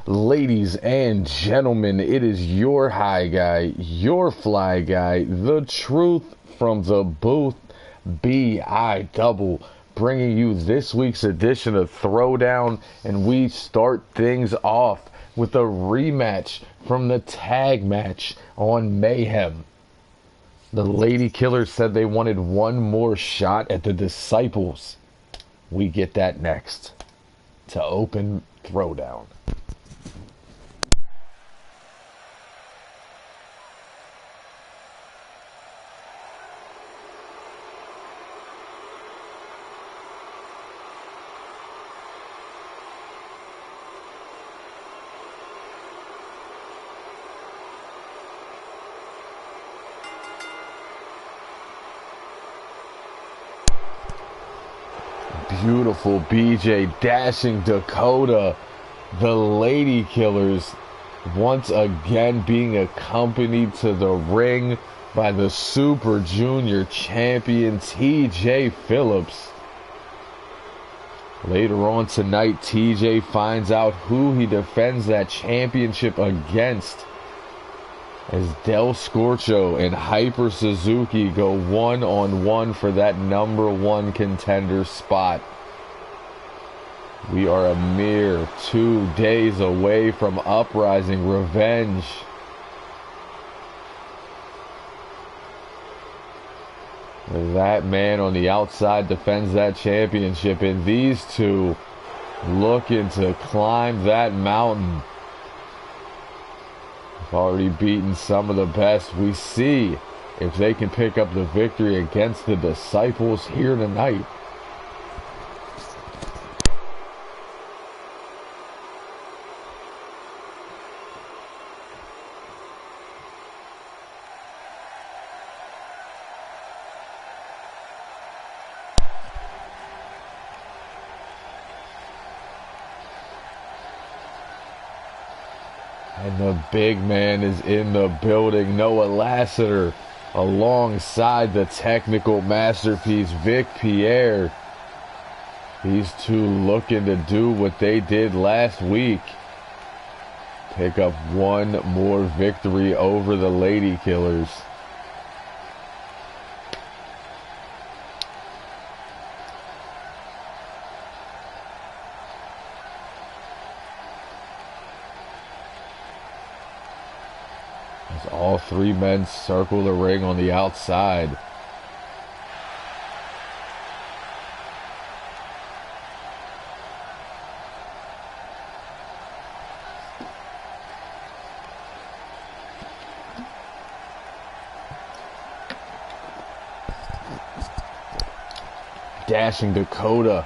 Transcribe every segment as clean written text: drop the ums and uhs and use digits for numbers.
Ladies and gentlemen, it is your high guy, your fly guy, the truth from the booth, B.I. Double, bringing you this week's edition of Throwdown, and we start things off with a rematch from the tag match on Mayhem. The Lady Killers said they wanted one more shot at the Disciples. We get that next to open Throwdown. Beautiful BJ dashing Dakota. The Lady Killers once again being accompanied to the ring by the Super Junior champion TJ Phillips. Later on tonight, TJ finds out who he defends that championship against, as Del Scorcho and Hyper Suzuki go one-on-one for that #1 contender spot. We are a mere 2 days away from Uprising Revenge. That man on the outside defends that championship, and these two looking to climb that mountain. Already beaten some of the best. We see if they can pick up the victory against the Disciples here tonight. And the big man is in the building, Noah Lassiter, alongside the technical masterpiece, Vic Pierre. These two looking to do what they did last week. Pick up one more victory over the Lady Killers. As all three men circle the ring on the outside. Dashing Dakota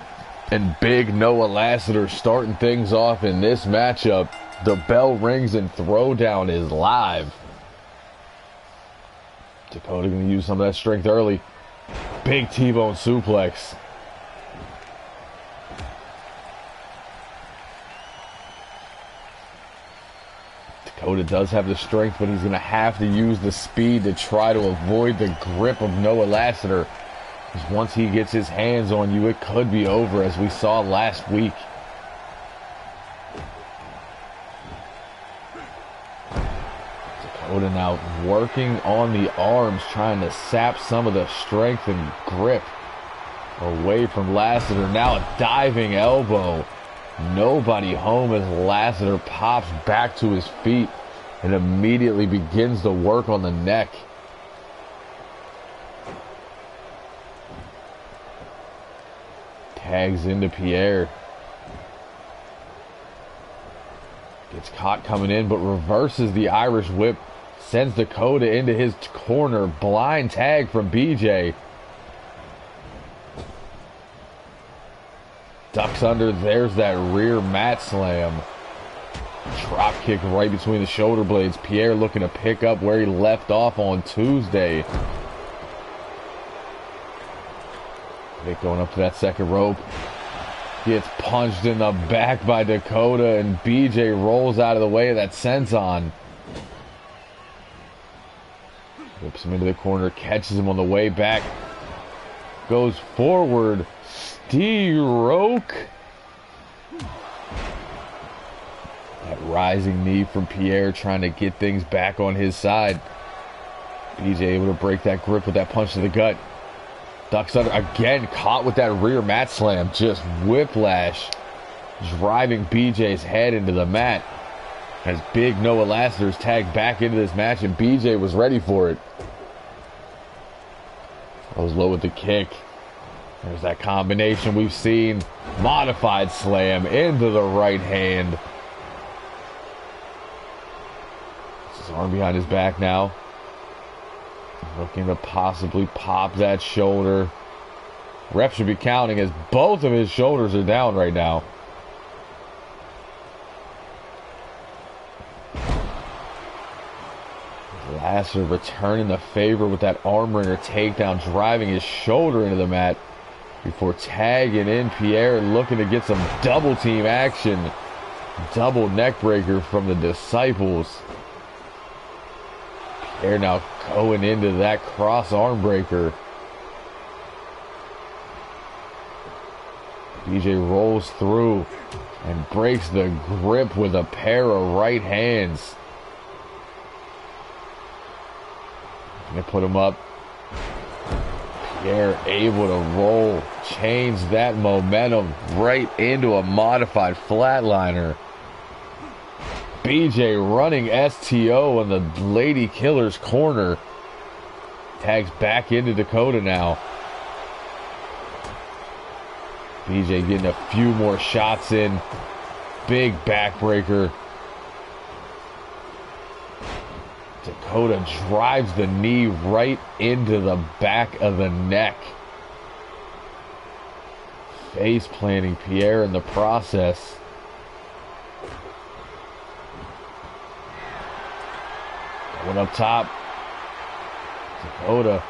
and big Noah Lassiter starting things off in this matchup. The bell rings and Throwdown is live. Dakota going to use some of that strength early. Big T-bone suplex. Dakota does have the strength, but he's going to have to use the speed to try to avoid the grip of Noah Lassiter. Because once he gets his hands on you, it could be over, as we saw last week. Dakota now working on the arms, trying to sap some of the strength and grip away from Lassiter. Now a diving elbow. Nobody home as Lassiter pops back to his feet and immediately begins to work on the neck. Tags into Pierre. Gets caught coming in, but reverses the Irish whip. Sends Dakota into his corner. Blind tag from BJ. Ducks under. There's that rear mat slam. Drop kick right between the shoulder blades. Pierre looking to pick up where he left off on Tuesday. Vic going up to that second rope. Gets punched in the back by Dakota, and BJ rolls out of the way of that senton. Whips him into the corner, catches him on the way back. Goes forward. Steroke. That rising knee from Pierre trying to get things back on his side. BJ able to break that grip with that punch to the gut. Ducks under, again caught with that rear mat slam. Just whiplash. Driving BJ's head into the mat. As big Noah Lassiter's tagged back into this match, and BJ was ready for it. Goes low with the kick. There's that combination we've seen. Modified slam into the right hand. His arm behind his back now. Looking to possibly pop that shoulder. Ref should be counting as both of his shoulders are down right now. Lassiter returning the favor with that arm wringer takedown, driving his shoulder into the mat before tagging in Pierre and looking to get some double team action. Double neck breaker from the Disciples. Pierre now going into that cross arm breaker. BJ rolls through and breaks the grip with a pair of right hands. They put him up. Pierre able to roll, change that momentum right into a modified flatliner. BJ running STO in the Lady Killer's corner. Tags back into Dakota now. BJ getting a few more shots in. Big backbreaker. Dakota drives the knee right into the back of the neck. Face planting Pierre in the process. Going up top. Dakota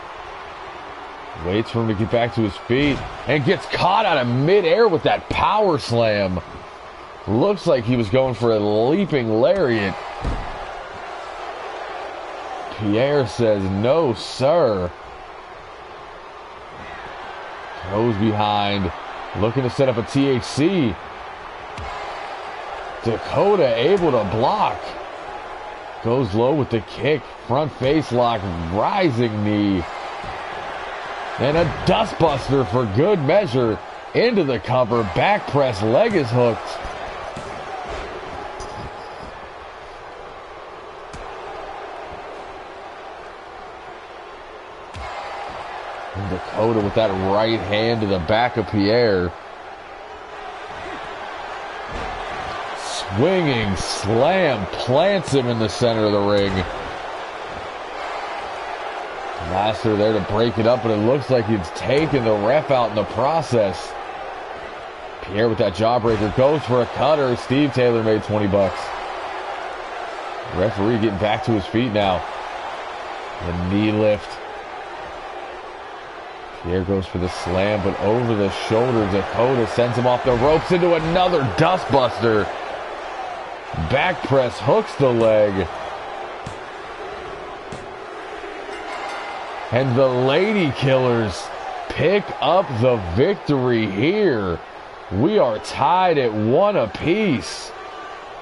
waits for him to get back to his feet and gets caught out of midair with that power slam. Looks like he was going for a leaping lariat. Pierre says, no, sir. Goes behind, looking to set up a THC. Dakota able to block. Goes low with the kick, front face lock, rising knee. And a dustbuster for good measure. Into the cover, back press, leg is hooked. And Dakota with that right hand to the back of Pierre. Swinging slam, plants him in the center of the ring. Lassiter there to break it up, but it looks like he's taken the ref out in the process. Pierre with that jawbreaker goes for a cutter. Steve Taylor made 20 bucks. Referee getting back to his feet now. The knee lift. Pierre goes for the slam, but over the shoulder, Dakota sends him off the ropes into another dustbuster. Back press hooks the leg. And the Lady Killers pick up the victory here. We are tied at 1 apiece.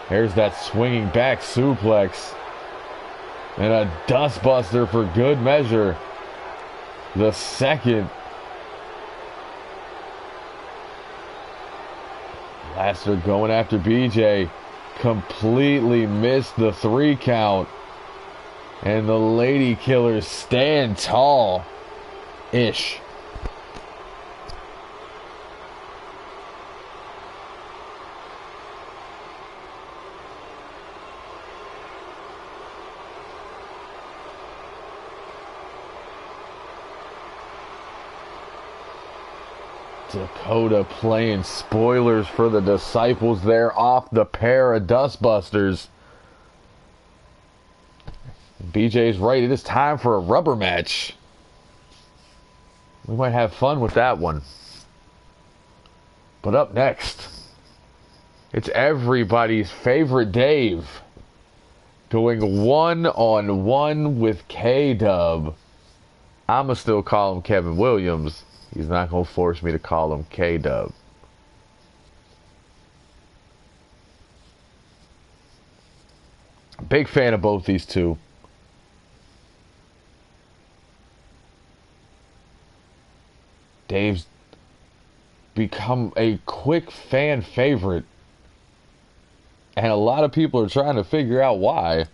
There's that swinging back suplex. And a dustbuster for good measure. The second. Lassiter going after BJ. Completely missed the 3 count. And the Lady Killers stand tall-ish. Dakota playing spoilers for the Disciples there off the pair of dustbusters. BJ's right. It is time for a rubber match. We might have fun with that one. But up next, it's everybody's favorite Dave going one-on-one with K-Dub. I'ma still call him Kevin Williams. He's not going to force me to call him K-Dub. Big fan of both these two. Dave's become a quick fan favorite, and a lot of people are trying to figure out why. I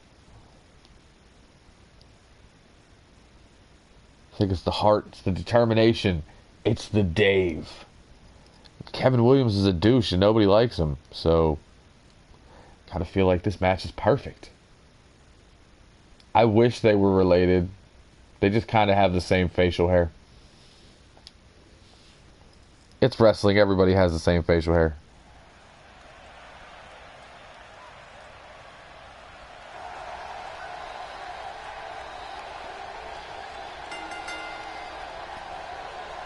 think it's the heart, it's the determination, it's the Dave. Kevin Williams is a douche and nobody likes him, so kind of feel like this match is perfect. I wish they were related. They just kind of have the same facial hair. It's wrestling, everybody has the same facial hair.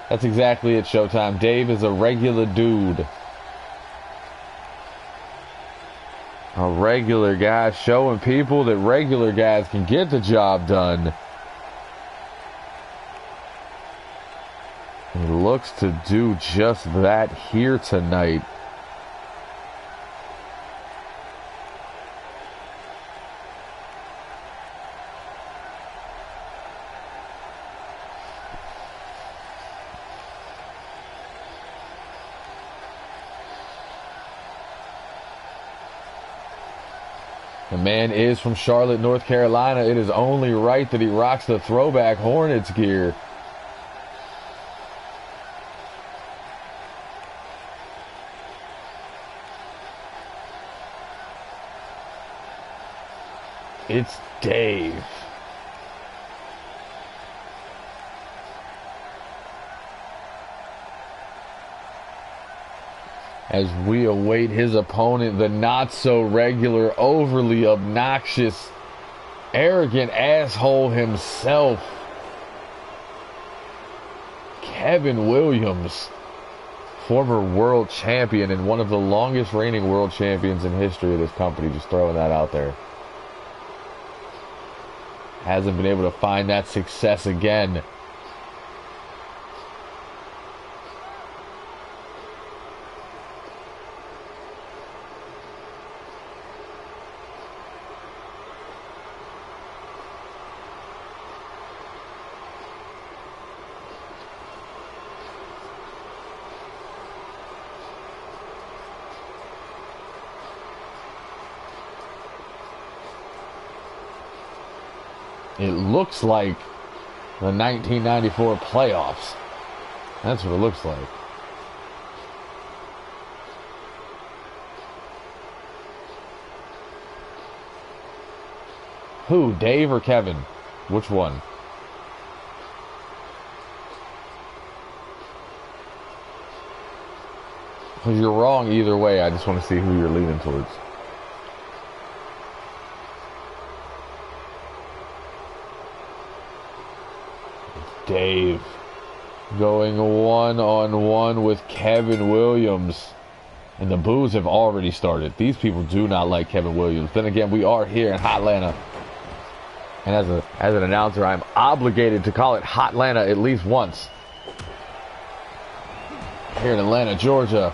That's exactly it, Showtime. Dave is a regular dude. A regular guy showing people that regular guys can get the job done. He looks to do just that here tonight. The man is from Charlotte, North Carolina. It is only right that he rocks the throwback Hornets gear. It's Dave. As we await his opponent, the not-so-regular, overly obnoxious, arrogant asshole himself, Kevin Williams, former world champion and one of the longest reigning world champions in history of this company. Just throwing that out there. Hasn't been able to find that success again. It looks like the 1994 playoffs. That's what it looks like. Who, Dave or Kevin? Which one? Because you're wrong either way. I just want to see who you're leaning towards. Dave going one-on-one with Kevin Williams. And the boos have already started. These people do not like Kevin Williams. Then again, we are here in Hotlanta. And as an announcer, I'm obligated to call it Hotlanta at least once. Here in Atlanta, Georgia.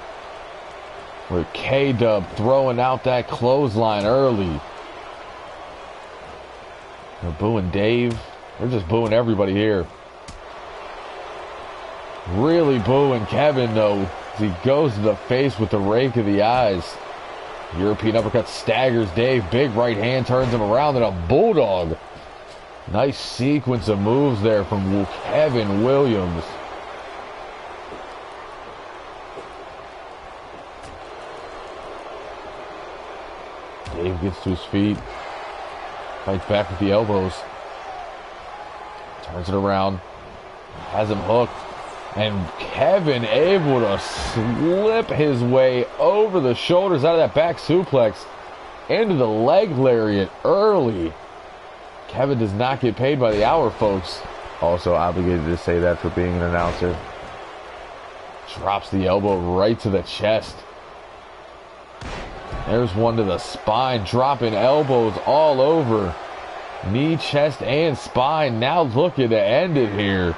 With K-Dub throwing out that clothesline early. They're booing Dave. They're just booing everybody here. Really booing Kevin, though, as he goes to the face with the rake of the eyes. European uppercut staggers Dave. Big right hand turns him around, and a bulldog. Nice sequence of moves there from Kevin Williams. Dave gets to his feet. Fights back with the elbows. Turns it around. Has him hooked. And Kevin able to slip his way over the shoulders out of that back suplex into the leg lariat early. Kevin does not get paid by the hour, folks. Also obligated to say that for being an announcer. Drops the elbow right to the chest. There's one to the spine, dropping elbows all over. Knee, chest, and spine. Now looking to end it here.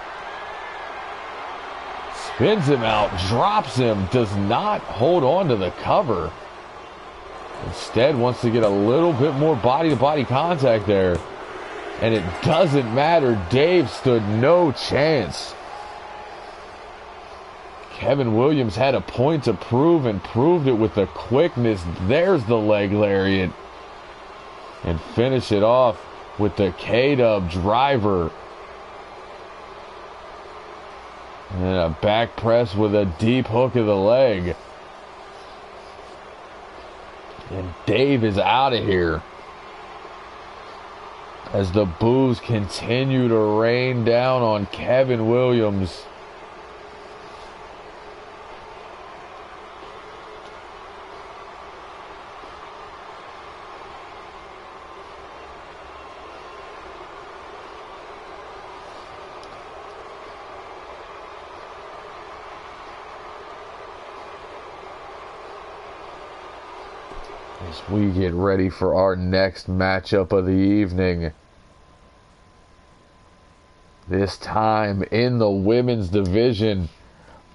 Spins him out, drops him, does not hold on to the cover. Instead wants to get a little bit more body-to-body contact there. And it doesn't matter. Dave stood no chance. Kevin Williams had a point to prove and proved it with the quickness. There's the leg lariat. And finish it off with the K-Dub driver. And a back press with a deep hook of the leg. And Dave is out of here. As the boos continue to rain down on Kevin Williams. As we get ready for our next matchup of the evening. This time in the women's division,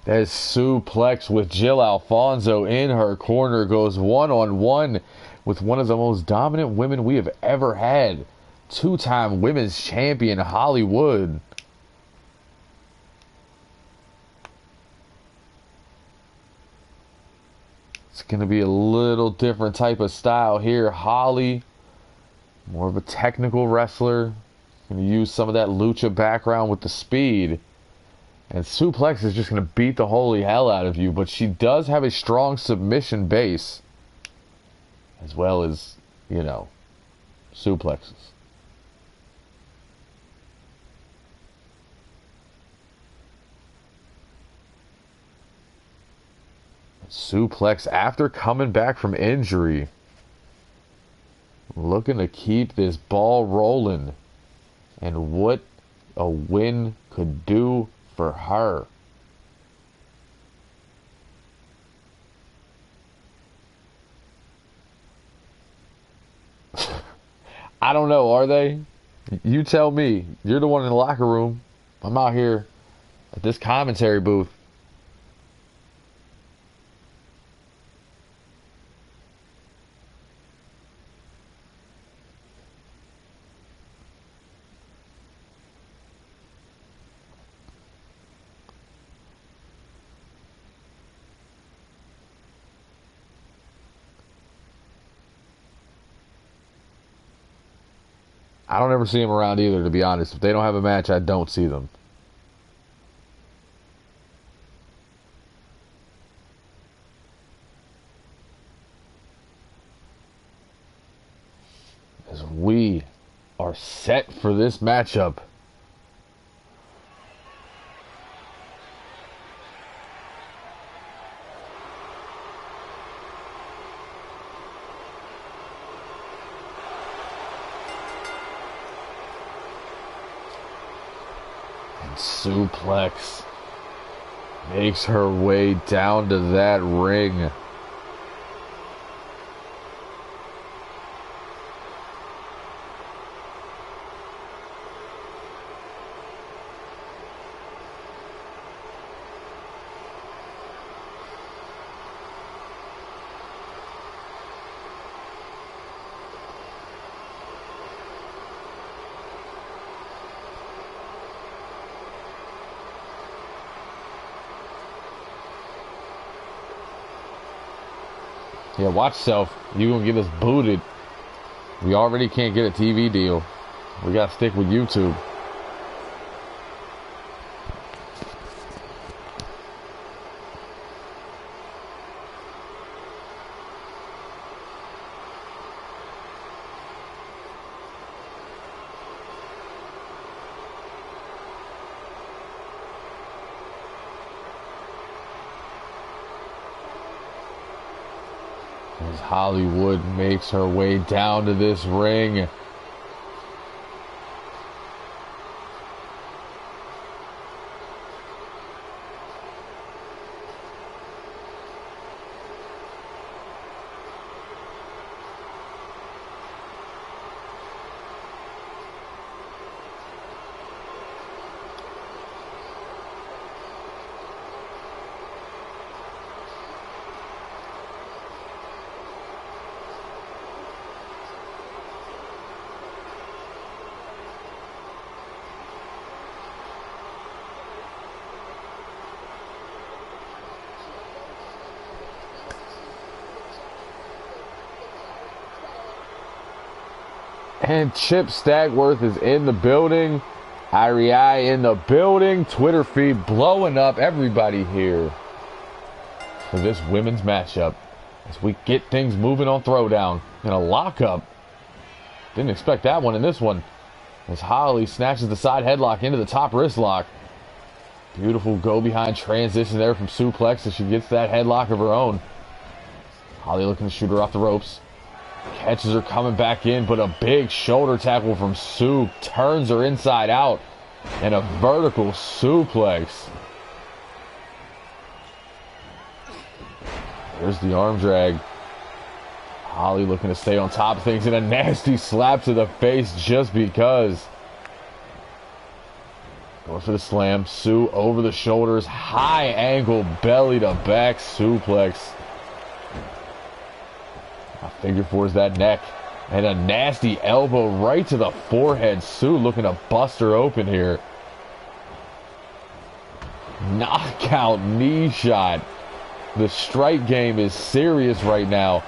as Suplex with Jill Alfonso in her corner goes one-on-one with one of the most dominant women we have ever had. Two-time women's champion Holly Wood. It's going to be a little different type of style here. Holly, more of a technical wrestler. Going to use some of that lucha background with the speed. And Suplex is just going to beat the holy hell out of you. But she does have a strong submission base. As well as, you know, suplexes. Suplex after coming back from injury. Looking to keep this ball rolling. And what a win could do for her. I don't know, are they? You tell me. You're the one in the locker room. I'm out here at this commentary booth. I don't ever see them around either, to be honest. If they don't have a match, I don't see them. As we are set for this matchup. Suplex makes her way down to that ring. Yeah, watch self. You gonna get us booted. We already can't get a TV deal. We gotta stick with YouTube. As Hollywood makes her way down to this ring. And Chip Stagworth is in the building. Irie in the building. Twitter feed blowing up. Everybody here for this women's matchup as we get things moving on Throwdown. And a lockup. Didn't expect that one in this one. As Holly snatches the side headlock into the top wrist lock. Beautiful go behind transition there from Suplex as she gets that headlock of her own. Holly looking to shoot her off the ropes. Catches her coming back in, but a big shoulder tackle from Sue turns her inside out. And a vertical suplex. There's the arm drag. Holly looking to stay on top of things, and a nasty slap to the face just because. Going for the slam. Sue over the shoulders. High angle belly to back suplex. Figure fours that neck. And a nasty elbow right to the forehead. Sue looking to bust her open here. Knockout knee shot. The strike game is serious right now.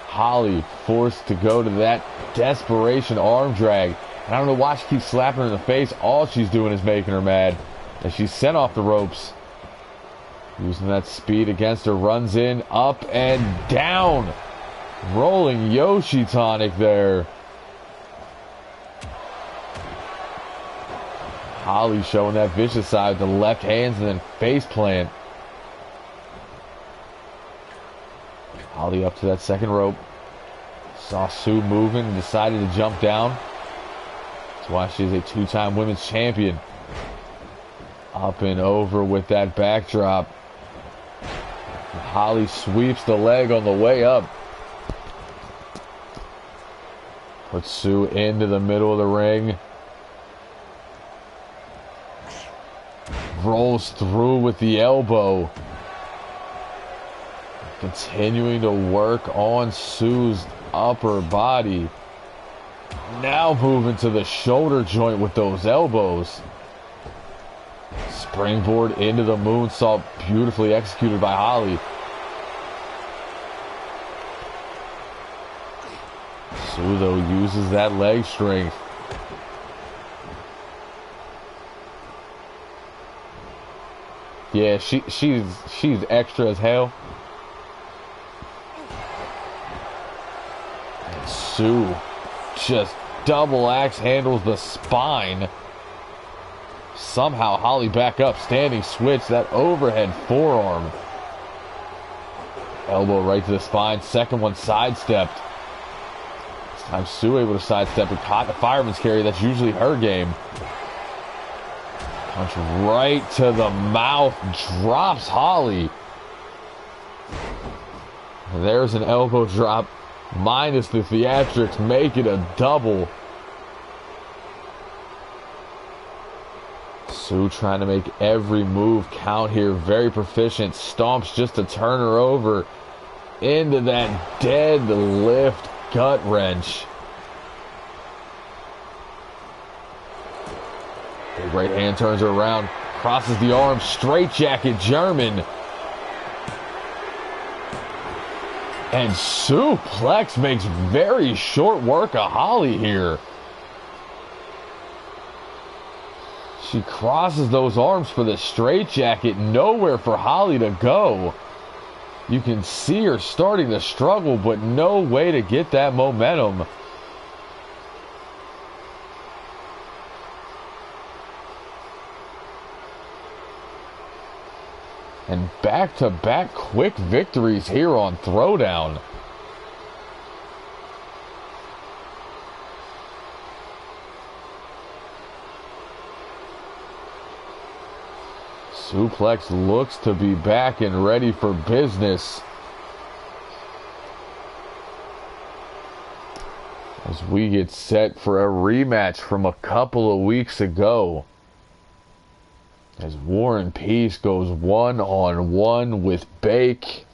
Holly forced to go to that desperation arm drag. And I don't know why she keeps slapping her in the face. All she's doing is making her mad. And she's sent off the ropes. Using that speed against her. Runs in, up and down. Rolling Yoshi tonic there. Holly showing that vicious side with the left hands and then face plant. Holly up to that second rope. Saw Sue moving and decided to jump down. That's why she's a two-time women's champion. Up and over with that backdrop. Holly sweeps the leg on the way up. Puts Sue into the middle of the ring. Rolls through with the elbow. Continuing to work on Sue's upper body. Now moving to the shoulder joint with those elbows. Springboard into the moonsault. Beautifully executed by Holly. Sue, though, uses that leg strength. Yeah, she's extra as hell. And Sue just double axe handles the spine. Somehow Holly back up, standing switch, that overhead forearm. Elbow right to the spine, second one sidestepped. This time Sue able to sidestep and caught the fireman's carry. That's usually her game. Punch right to the mouth, drops Holly. There's an elbow drop, minus the theatrics, make it a double. Sue trying to make every move count here, very proficient, stomps just to turn her over into that deadlift gut wrench. Big right hand turns her around, crosses the arm, straight jacket German. And suplex makes very short work of Holly here. She crosses those arms for the straight jacket, nowhere for Holly to go. You can see her starting to struggle, but no way to get that momentum. And back-to-back quick victories here on Throwdown. Suplex looks to be back and ready for business. As we get set for a rematch from a couple of weeks ago. As War and Peace goes one-on-one with Bake.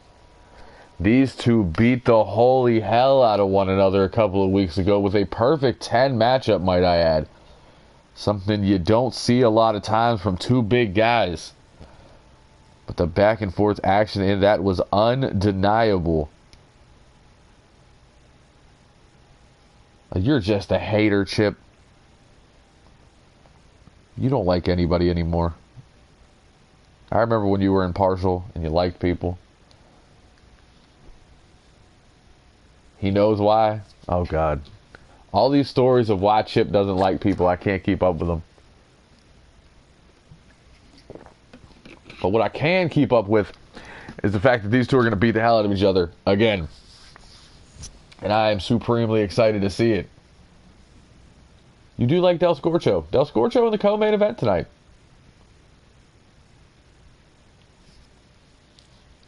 These two beat the holy hell out of one another a couple of weeks ago with a perfect 10 matchup, might I add. Something you don't see a lot of times from two big guys. But the back and forth action in that was undeniable. You're just a hater, Chip. You don't like anybody anymore. I remember when you were impartial and you liked people. He knows why. Oh, God. All these stories of why Chip doesn't like people, I can't keep up with them. But what I can keep up with is the fact that these two are going to beat the hell out of each other again. And I am supremely excited to see it. You do like Del Scorcho. Del Scorcho in the co-main event tonight.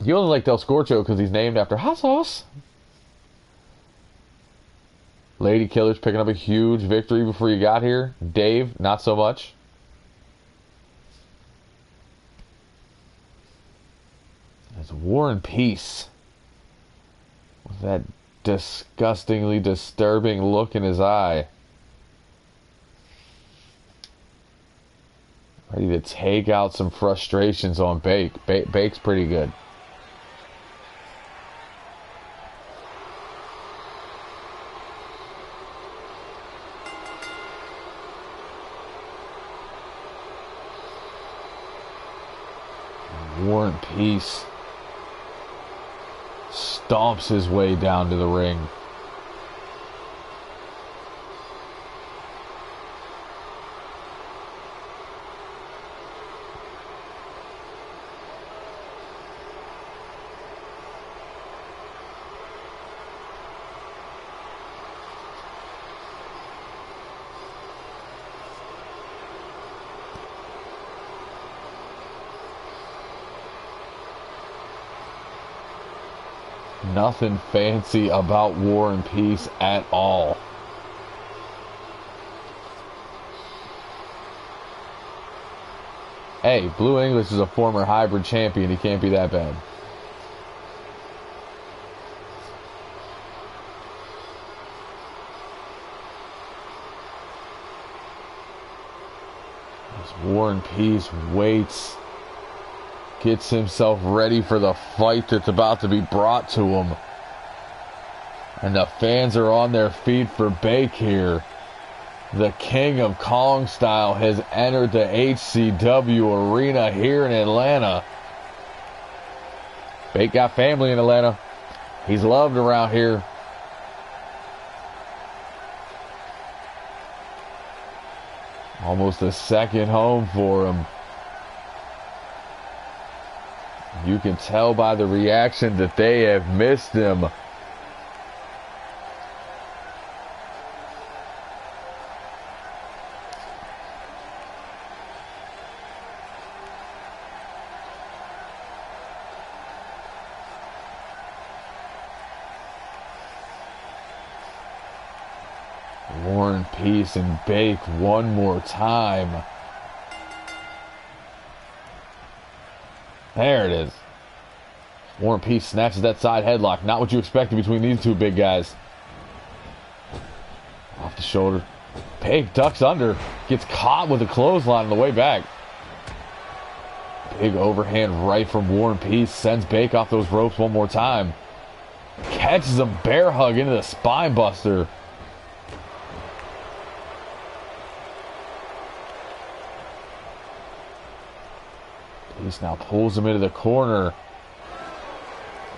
You only like Del Scorcho because he's named after hot sauce. Lady Killer's picking up a huge victory before you got here. Dave, not so much. There's War and Peace. With that disgustingly disturbing look in his eye. Ready to take out some frustrations on Bake. Bake's pretty good. War and Peace stomps his way down to the ring. Nothing fancy about War and Peace at all. Hey, Blue English is a former hybrid champion. He can't be that bad. As War and Peace waits, gets himself ready for the fight that's about to be brought to him. And the fans are on their feet for Bake here. The King of Kong Style has entered the HCW arena here in Atlanta. Bake got family in Atlanta. He's loved around here. Almost a second home for him. You can tell by the reaction that they have missed him. War and Peace and Bake one more time. There it is. War and Peace snatches that side headlock. Not what you expected between these two big guys. Off the shoulder. Bake ducks under. Gets caught with a clothesline on the way back. Big overhand right from War and Peace. Sends Bake off those ropes one more time. Catches a bear hug into the spine buster. Peace now pulls him into the corner.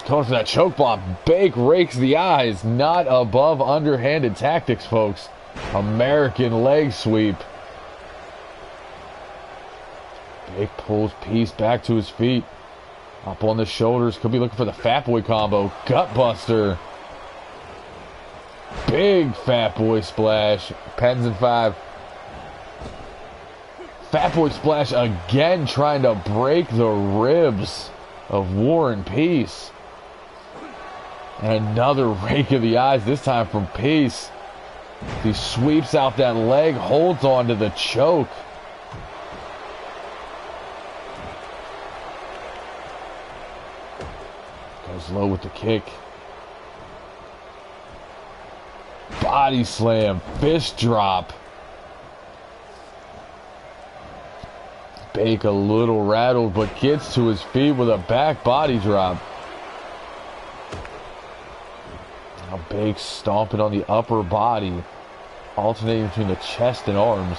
Going for that choke bomb. Bake rakes the eyes. Not above underhanded tactics, folks. American leg sweep. Bake pulls Peace back to his feet. Up on the shoulders. Could be looking for the Fat Boy combo. Gut buster. Big Fat Boy splash. Pens in 5. Fat Boy splash again, trying to break the ribs of War and Peace. And another rake of the eyes, this time from Peace. He sweeps out that leg, holds on to the choke. Goes low with the kick. Body slam, fist drop. Bake a little rattled, but gets to his feet with a back body drop. Now Big stomping on the upper body, alternating between the chest and arms.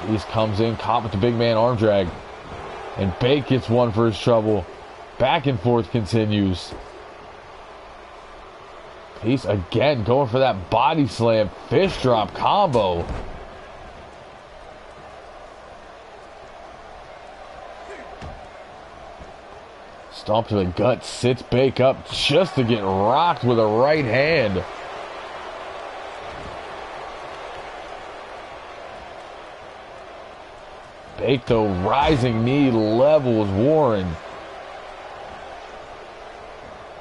Peace comes in, caught with the big man arm drag. And Bake gets one for his trouble. Back and forth continues. Peace again going for that body slam, fish drop combo. Stomp to the gut, sits Bake up just to get rocked with a right hand. Bake, though, rising knee levels Warren.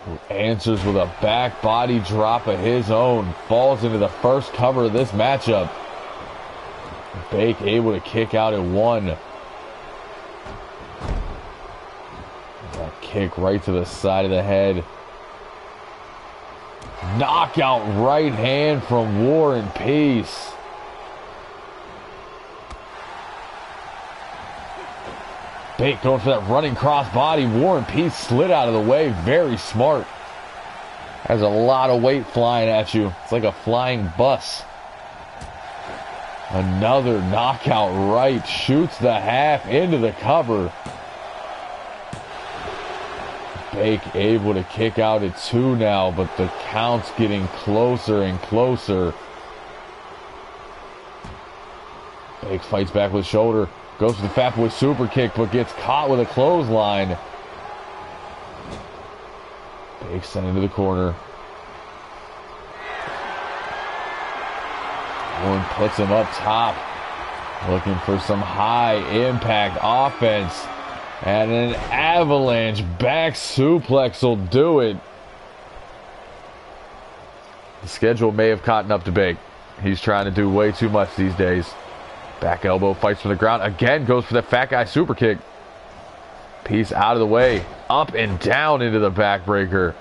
Who answers with a back body drop of his own. Falls into the first cover of this matchup. Bake able to kick out at one. That kick right to the side of the head. Knockout right hand from War and Peace. Bake going for that running cross body. War and Peace slid out of the way. Very smart. Has a lot of weight flying at you. It's like a flying bus. Another knockout right. Shoots the half into the cover. Bake able to kick out at two now, but the count's getting closer and closer. Bake fights back with shoulder. Goes for the Fat Boy super kick, but gets caught with a clothesline. Bake sent into the corner. Warren puts him up top. Looking for some high impact offense. And an avalanche back suplex will do it. The schedule may have caught up to Bake. He's trying to do way too much these days. Back elbow, fights from the ground. Again, goes for the fat guy super kick. Peace out of the way. Up and down into the backbreaker.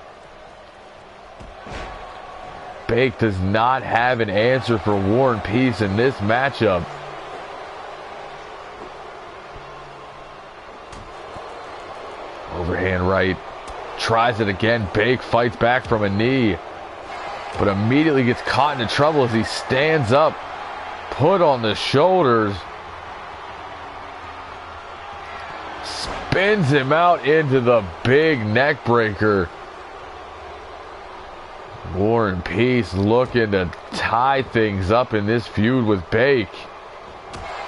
Bake does not have an answer for War and Peace in this matchup. Overhand right. Tries it again. Bake fights back from a knee. But immediately gets caught into trouble as he stands up. Put on the shoulders. Spins him out into the big neck breaker. War and Peace looking to tie things up in this feud with Bake.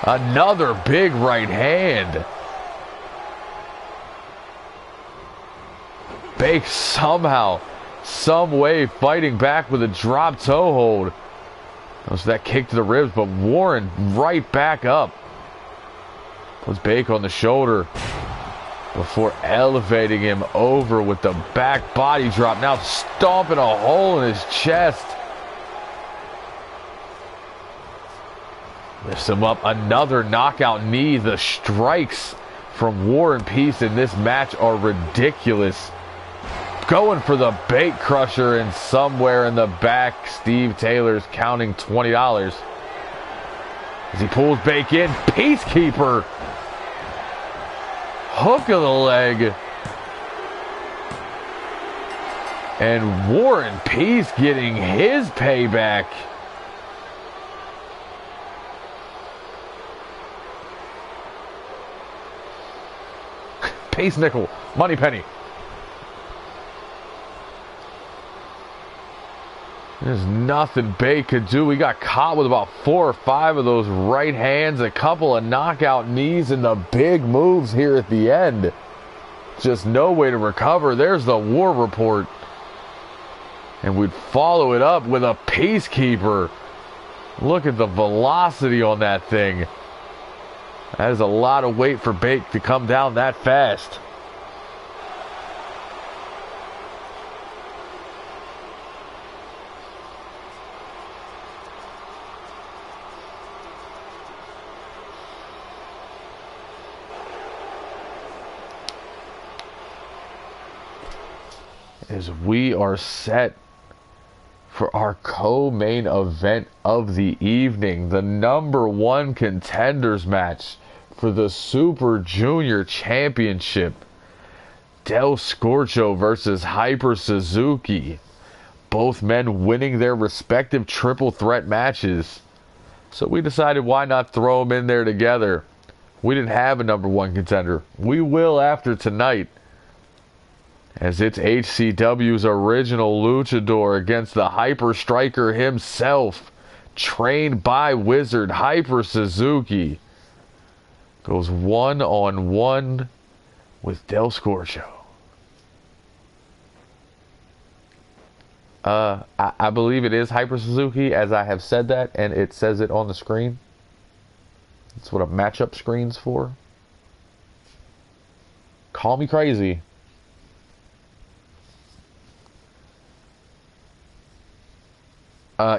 Another big right hand. Bake somehow, some way fighting back with a drop toe hold. So that kick to the ribs, but Warren right back up. Puts Bake on the shoulder before elevating him over with the back body drop. Now stomping a hole in his chest. Lifts him up. Another knockout knee. The strikes from War and Peace in this match are ridiculous. Going for the Bake Crusher, and somewhere in the back, Steve Taylor's counting $20. As he pulls Bake in, Peacekeeper. Hook of the leg. And War and Peace getting his payback. Peace nickel, money penny. There's nothing Bake could do. He got caught with about 4 or 5 of those right hands, a couple of knockout knees, and the big moves here at the end. Just no way to recover. There's the War report. And we'd follow it up with a Peacekeeper. Look at the velocity on that thing. That is a lot of weight for Bake to come down that fast. As we are set for our co-main event of the evening, the #1 contenders match for the Super Junior Championship. Del Scorcho versus Hyper Suzuki. both men winning their respective triple threat matches. So we decided why not throw them in there together. We didn't have a number one contender. We will after tonight, as it's HCW's original luchador against the Hyper Striker himself, trained by Wizard Hyper Suzuki. Goes one-on-one with Del Scorcho. I believe it is Hyper Suzuki, as I have said that, and it says it on the screen. That's what a matchup screen's for. Call me crazy.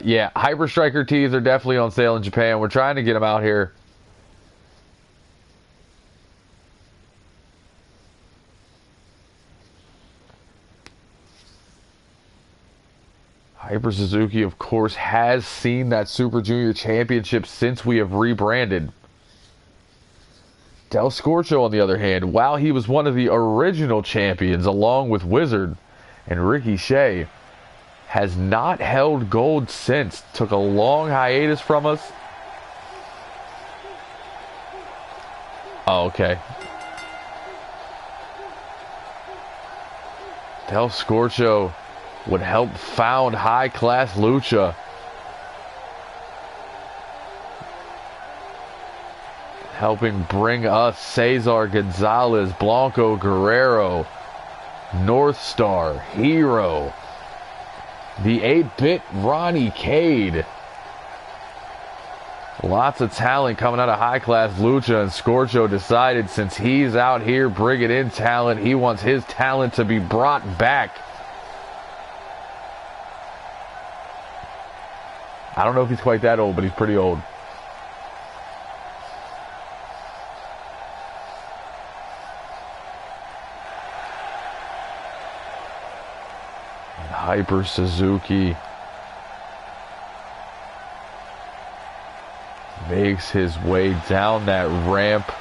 Yeah, Hyper Striker tees are definitely on sale in Japan. We're trying to get them out here. Hyper Suzuki, of course, has seen that Super Junior Championship since we have rebranded. Del Scorcho, on the other hand, while he was one of the original champions along with Wizard and Ricky Shea, has not held gold since. Took a long hiatus from us. Oh, okay. Del Scorcho would help found High Class Lucha. Helping bring us Cesar Gonzalez, Blanco Guerrero, North Star, Hero, the 8-bit Ronnie Cade. Lots of talent coming out of High Class Lucha, and Scorcho decided since he's out here bringing in talent, he wants his talent to be brought back. I don't know if he's quite that old, but he's pretty old. Hyper Suzuki makes his way down that ramp.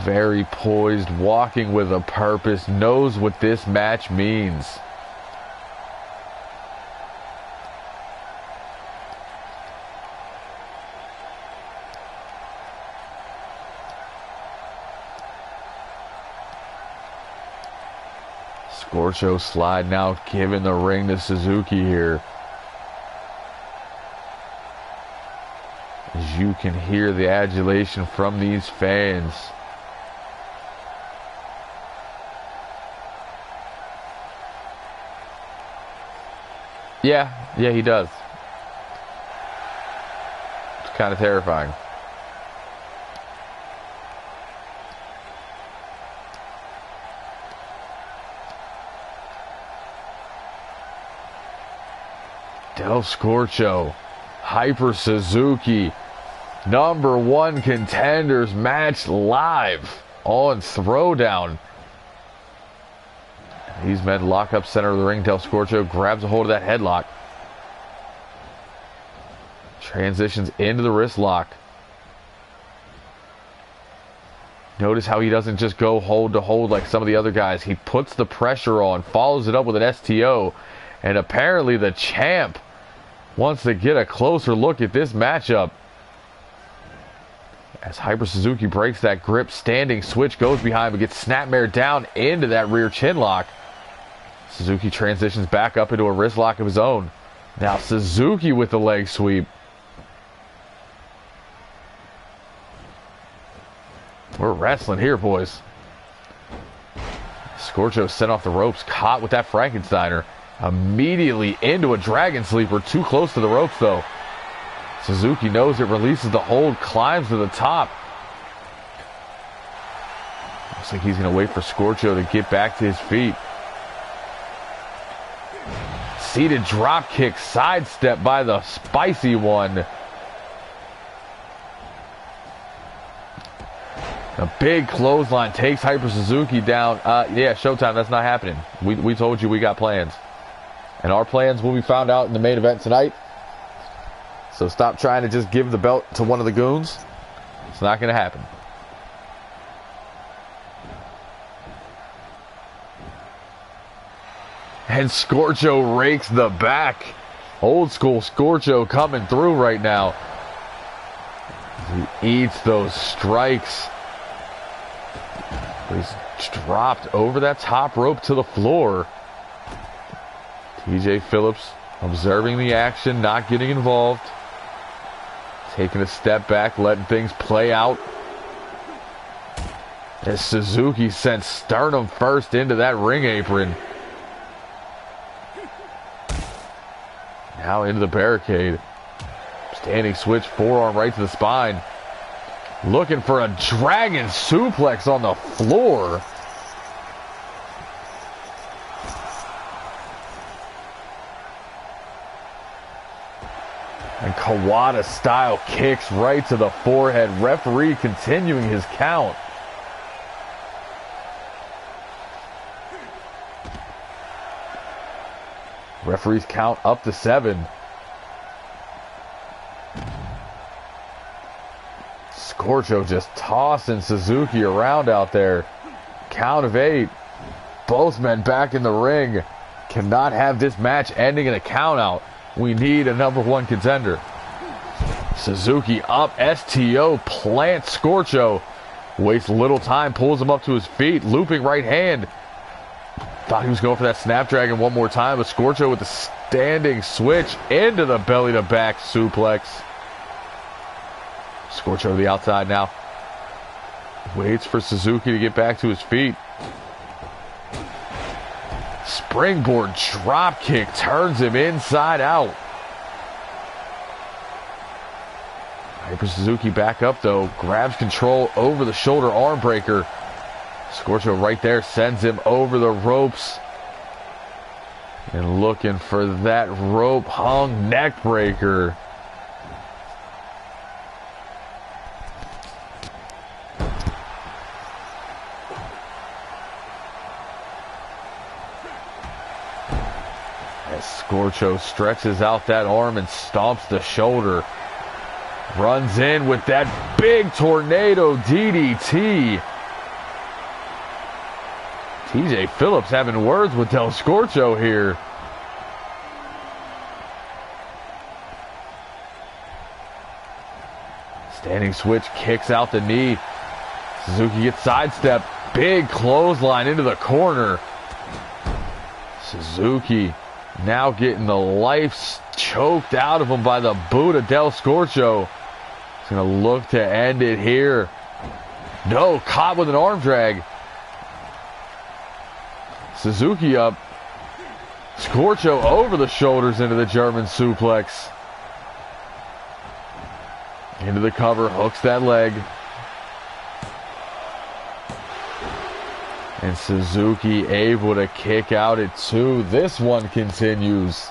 Very poised, walking with a purpose, knows what this match means. Scorcho sliding out, giving the ring to Suzuki here. As you can hear the adulation from these fans. Yeah, he does. It's kind of terrifying. Del Scorcho, Hyper Suzuki, number one contenders match live on Throwdown. These men lock up center of the ring. Del Scorcho grabs a hold of that headlock. Transitions into the wrist lock. Notice how he doesn't just go hold to hold like some of the other guys. He puts the pressure on, follows it up with an STO, and apparently the champ wants to get a closer look at this matchup. As Hyper Suzuki breaks that grip, standing switch goes behind, but gets snapmare down into that rear chin lock. Suzuki transitions back up into a wrist lock of his own. Now Suzuki with the leg sweep. We're wrestling here, boys. Scorcho sent off the ropes, caught with that Frankensteiner. Immediately into a dragon sleeper, too close to the ropes though. Suzuki knows it, releases the hold, climbs to the top. Looks like he's going to wait for Scorcho to get back to his feet. Seated drop kick, sidestep by the spicy one. A big clothesline takes Hyper Suzuki down. Yeah, Showtime, that's not happening. We told you we got plans. And our plans will be found out in the main event tonight. So stop trying to just give the belt to one of the goons. It's not going to happen. And Scorcho rakes the back. Old school Scorcho coming through right now. He eats those strikes. He's dropped over that top rope to the floor. TJ Phillips observing the action, not getting involved. Taking a step back, letting things play out. As Suzuki sent sternum first into that ring apron. Now into the barricade. Standing switch, forearm right to the spine. Looking for a dragon suplex on the floor. And Kawada style kicks right to the forehead. Referee continuing his count. Referee's count up to 7. Scorcho just tossing Suzuki around out there. Count of 8. Both men back in the ring. Cannot have this match ending in a count out. We need a #1 contender. Suzuki up, STO, plants Scorcho. Wastes little time, pulls him up to his feet, looping right hand. Thought he was going for that Snapdragon one more time, but Scorcho with the standing switch into the belly to back suplex. Scorcho to the outside now. Waits for Suzuki to get back to his feet. Springboard drop kick turns him inside out. Hyper Suzuki back up though. Grabs control over the shoulder arm breaker. Scorcho right there sends him over the ropes. And looking for that rope hung neck breaker. As Scorcho stretches out that arm and stomps the shoulder. Runs in with that big tornado DDT. TJ Phillips having words with Del Scorcho here. Standing switch kicks out the knee. Suzuki gets sidestepped. Big clothesline into the corner. Suzuki now getting the life choked out of him by the boot of Del Scorcho. He's going to look to end it here. No, caught with an arm drag. Suzuki up. Scorcho over the shoulders into the German suplex. Into the cover, hooks that leg. And Suzuki able to kick out at 2. This one continues.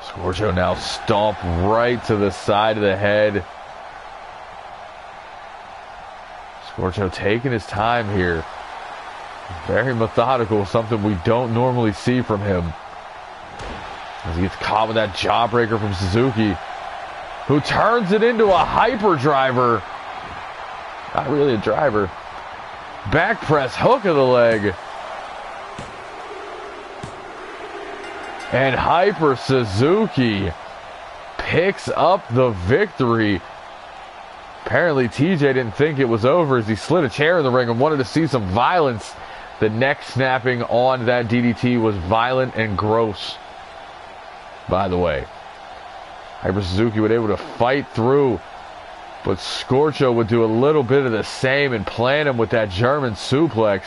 Scorcho now stomp right to the side of the head. Scorcho taking his time here. Very methodical, something we don't normally see from him. As he gets caught with that jawbreaker from Suzuki, who turns it into a hyper driver. Not really a driver. Back press, hook of the leg. And Hyper Suzuki picks up the victory. Apparently TJ didn't think it was over as he slid a chair in the ring and wanted to see some violence. The neck snapping on that DDT was violent and gross, by the way. Hyper Suzuki was able to fight through, but Scorcho would do a little bit of the same and plant him with that German suplex.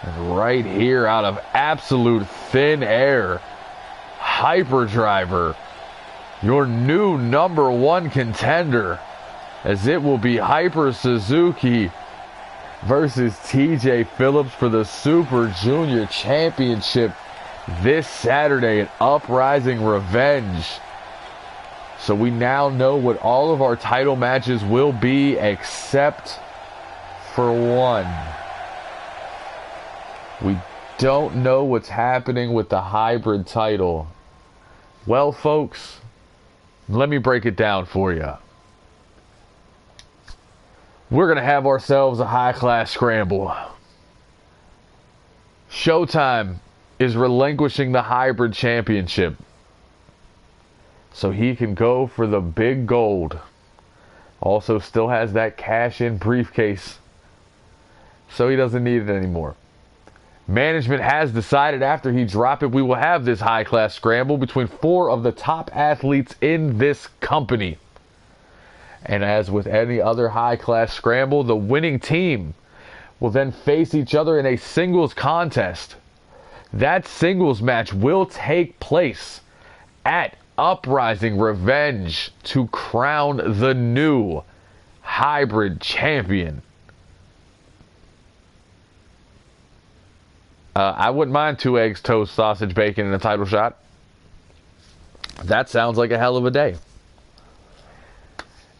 And right here, out of absolute thin air, Hyper Driver, your new #1 contender, as it will be Hyper Suzuki versus TJ Phillips for the Super Junior Championship this Saturday at Uprising Revenge. So we now know what all of our title matches will be except for one. We don't know what's happening with the hybrid title. Well, folks, let me break it down for you. We're going to have ourselves a high-class scramble. Showtime is relinquishing the hybrid championship so he can go for the big gold. Also still has that cash-in briefcase, so he doesn't need it anymore. Management has decided after he dropped it, we will have this high-class scramble between 4 of the top athletes in this company. And as with any other high-class scramble, the winning team will then face each other in a singles contest. That singles match will take place at Uprising Revenge to crown the new hybrid champion. I wouldn't mind 2 eggs, toast, sausage, bacon, and a title shot. That sounds like a hell of a day.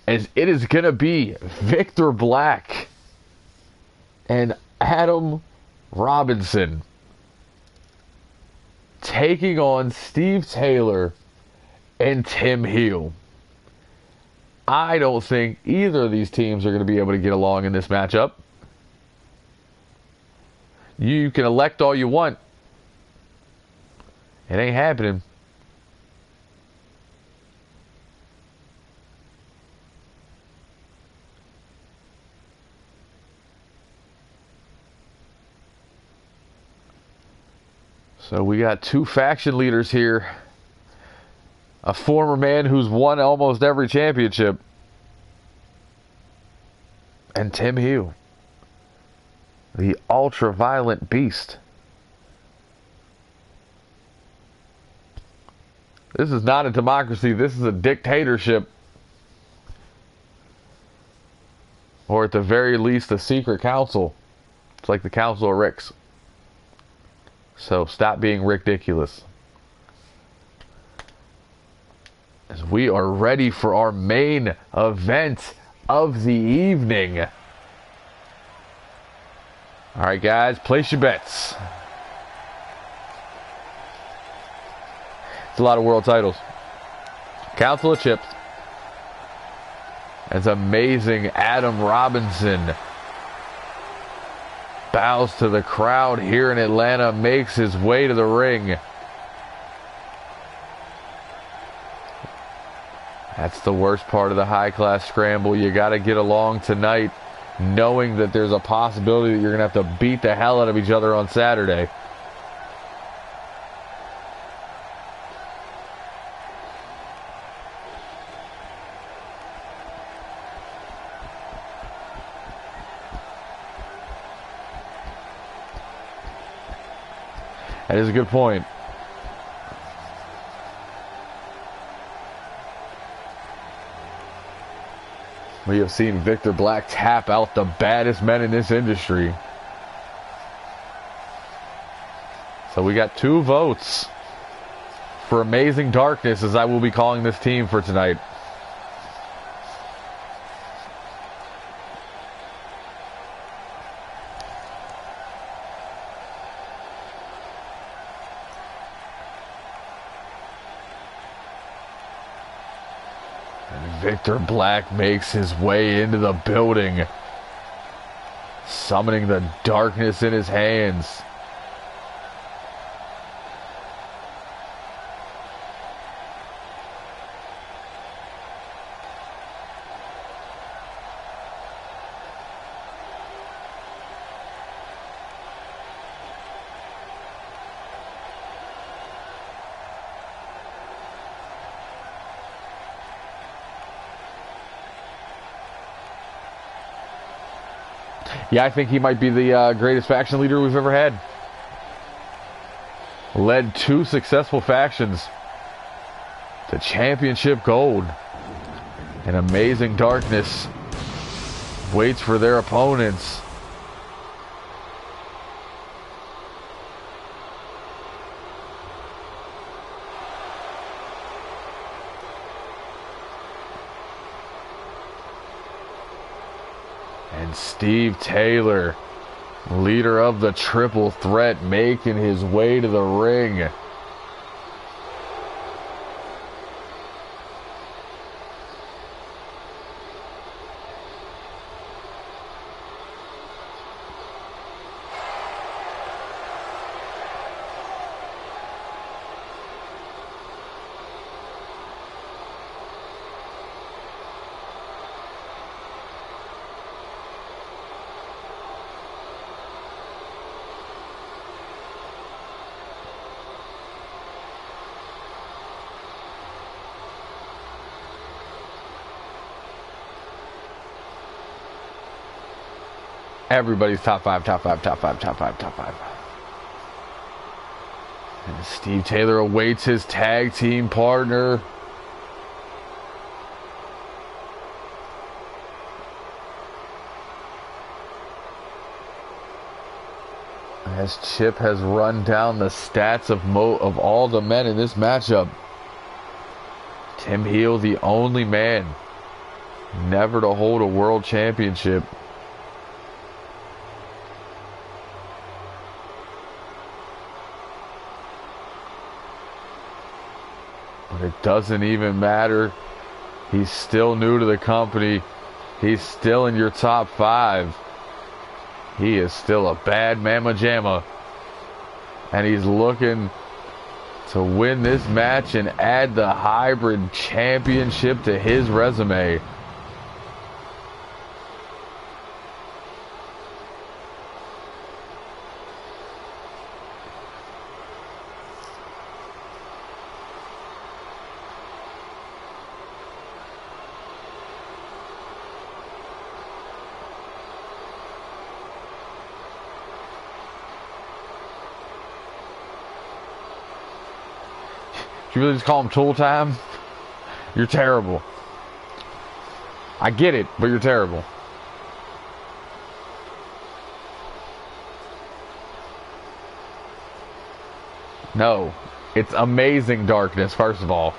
As it is going to be Victor Black and Adam Robinson taking on Steve Taylor and Tim Heel. I don't think either of these teams are going to be able to get along in this matchup. You can elect all you want. It ain't happening. So we got 2 faction leaders here. A former man who's won almost every championship. And Tim Heel, the ultra-violent beast. This is not a democracy. This is a dictatorship. Or at the very least, a secret council. It's like the Council of Ricks. So stop being ridiculous. As we are ready for our main event of the evening. Alright guys, place your bets. It's a lot of world titles. Council of Chips. As amazing Adam Robinson bows to the crowd here in Atlanta, makes his way to the ring. That's the worst part of the high-class scramble. You got to get along tonight knowing that there's a possibility that you're going to have to beat the hell out of each other on Saturday. That is a good point. We have seen Victor Black tap out the baddest men in this industry. So we got 2 votes for Amazing Darkness, as I will be calling this team for tonight. Victor Black makes his way into the building, summoning the darkness in his hands. Yeah, I think he might be the greatest faction leader we've ever had. Led 2 successful factions to championship gold. And Amazing Darkness waits for their opponents. And Steve Taylor Leader of the triple threat making his way to the ring. Everybody's top five, top five, top five, top five, top five. And Steve Taylor awaits his tag team partner. As Chip has run down the stats of all the men in this matchup, Tim Heel, the only man never to hold a world championship. But it doesn't even matter. He's still new to the company. He's still in your top five. He is still a bad mamma jamma. And he's looking to win this match and add the hybrid championship to his resume. You really just call him tool time? You're terrible. I get it, but you're terrible. No. It's amazing darkness, first of all.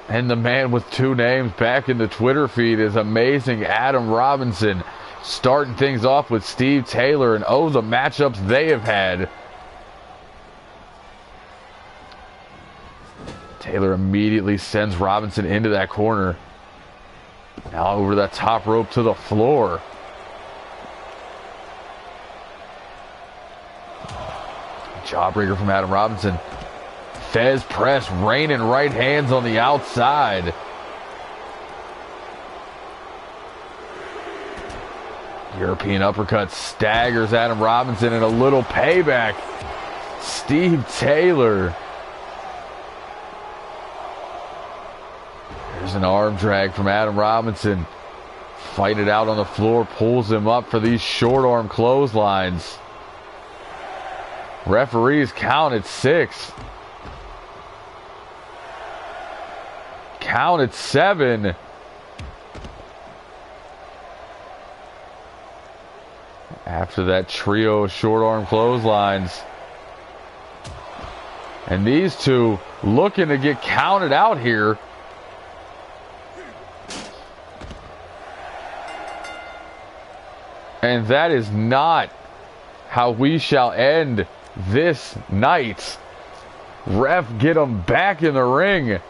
And the man with two names back in the Twitter feed is amazing Adam Robinson, starting things off with Steve Taylor, and oh, the matchups they have had. Taylor immediately sends Robinson into that corner. Now over that top rope to the floor. Jawbreaker from Adam Robinson. Fez press, raining right hands on the outside. European uppercut staggers Adam Robinson, and a little payback. Steve Taylor. There's an arm drag from Adam Robinson. Fight it out on the floor, pulls him up for these short arm clotheslines. Referees count at 6. Count at 7. After that trio of short arm clotheslines. And these two looking to get counted out here. And that is not how we shall end this night. Ref, get them back in the ring.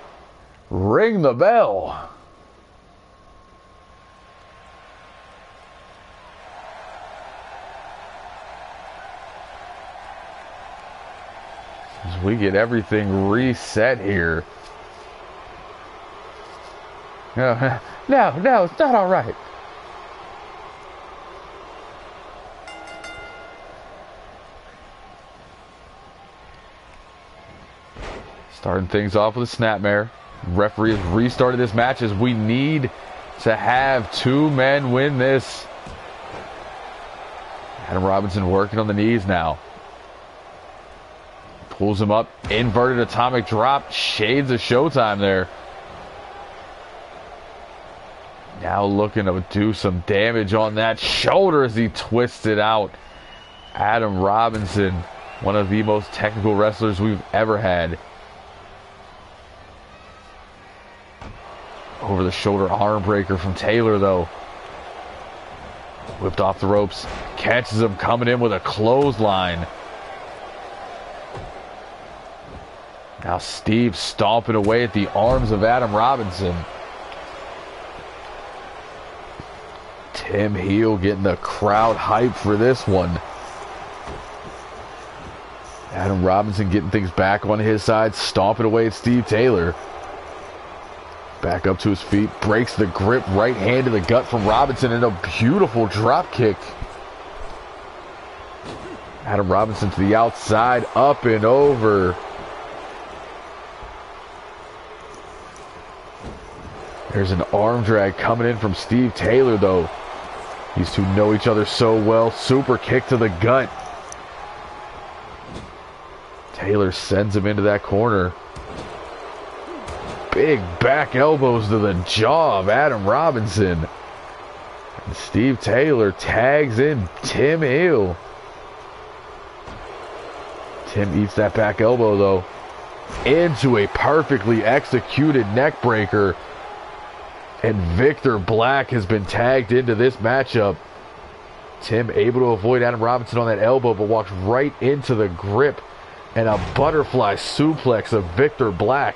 Ring the bell. As we get everything reset here. No, it's not all right. Starting things off with a snapmare. Referee has restarted this match as we need to have 2 men win this. Adam Robinson working on the knees now. Pulls him up. Inverted atomic drop. Shades of Showtime there. Now looking to do some damage on that shoulder as he twists it out. Adam Robinson, one of the most technical wrestlers we've ever had. Over the shoulder arm breaker from Taylor though. Whipped off the ropes. Catches him coming in with a clothesline. Now Steve stomping away at the arms of Adam Robinson. Tim Heel getting the crowd hyped for this one. Adam Robinson getting things back on his side, stomping away at Steve Taylor. Back up to his feet, breaks the grip, right hand to the gut from Robinson, and a beautiful drop kick. Adam Robinson to the outside, up and over. There's an arm drag coming in from Steve Taylor, though. These two know each other so well. Super kick to the gut. Taylor sends him into that corner. Big back elbows to the jaw of Adam Robinson. And Steve Taylor tags in Tim Heel. Tim eats that back elbow, though. Into a perfectly executed neck breaker. And Victor Black has been tagged into this matchup. Tim able to avoid Adam Robinson on that elbow, but walks right into the grip. And a butterfly suplex of Victor Black.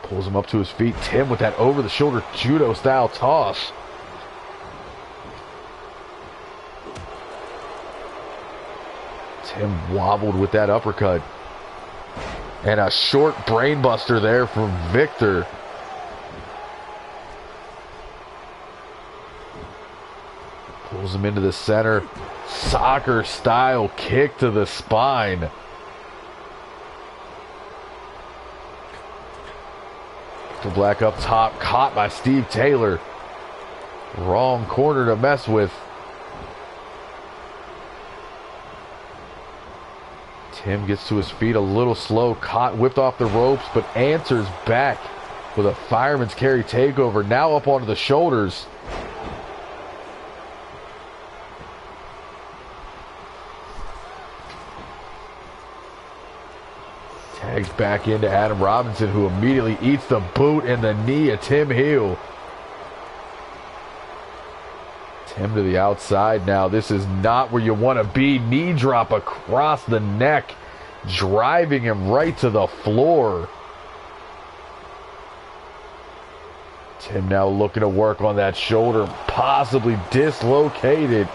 Pulls him up to his feet. Tim with that over-the-shoulder judo-style toss. Tim wobbled with that uppercut. And a short brainbuster there from Victor. Pulls him into the center. Soccer-style kick to the spine. Victor Black up top, caught by Steve Taylor. Wrong corner to mess with. Tim gets to his feet a little slow, caught, whipped off the ropes, but answers back with a fireman's carry takeover. Now up onto the shoulders. Tags back into Adam Robinson, who immediately eats the boot and the knee of Tim Heel. Tim to the outside now. This is not where you want to be. Knee drop across the neck, driving him right to the floor. Tim now looking to work on that shoulder, possibly dislocated.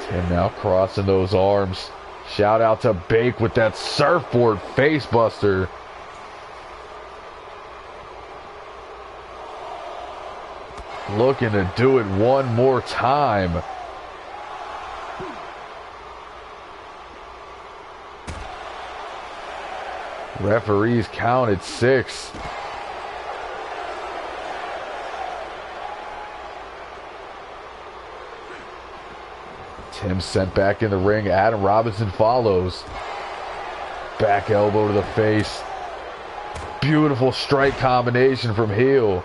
Tim now crossing those arms. Shout out to Bake with that surfboard facebuster. Looking to do it one more time. Referees counted 6. Tim sent back in the ring. Adam Robinson follows. Back elbow to the face. Beautiful strike combination from Heel.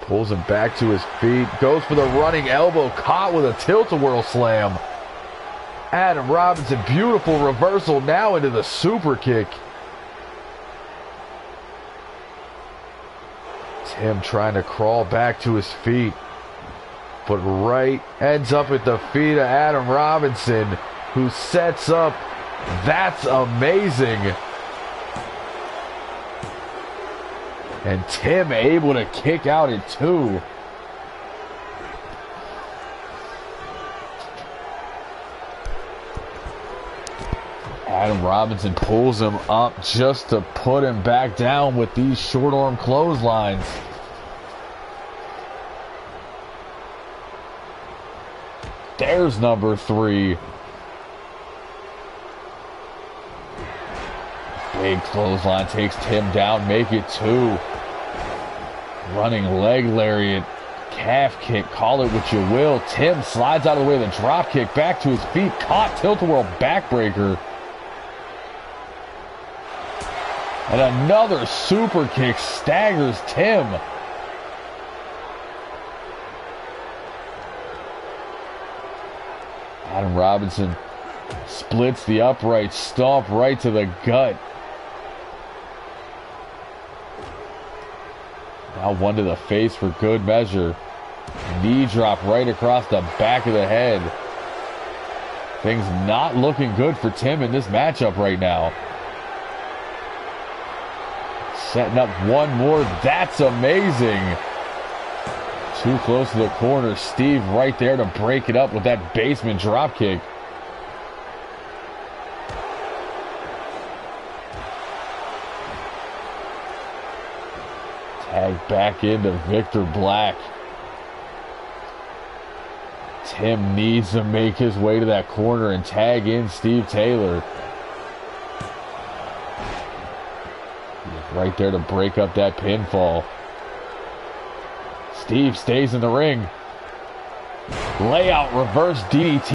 Pulls him back to his feet. Goes for the running elbow. Caught with a tilt-a-whirl slam. Adam Robinson, beautiful reversal now into the super kick. Tim trying to crawl back to his feet. But right ends up at the feet of Adam Robinson, who sets up. That's amazing. And Tim able to kick out at 2. Adam Robinson pulls him up just to put him back down with these short arm clotheslines. There's number 3. Big clothesline takes Tim down, make it 2. Running leg lariat, calf kick, call it what you will. Tim slides out of the way of the drop kick, back to his feet, caught tilt-a-whirl backbreaker. And another super kick staggers Tim. Adam Robinson splits the upright, stomp right to the gut. Now one to the face for good measure. Knee drop right across the back of the head. Things not looking good for Tim in this matchup right now. Setting up one more. That's amazing. Too close to the corner. Steve right there to break it up with that basement drop kick. Tag back into Victor Black. Tim needs to make his way to that corner and tag in Steve Taylor. He's right there to break up that pinfall. Steve stays in the ring. Layout reverse DDT.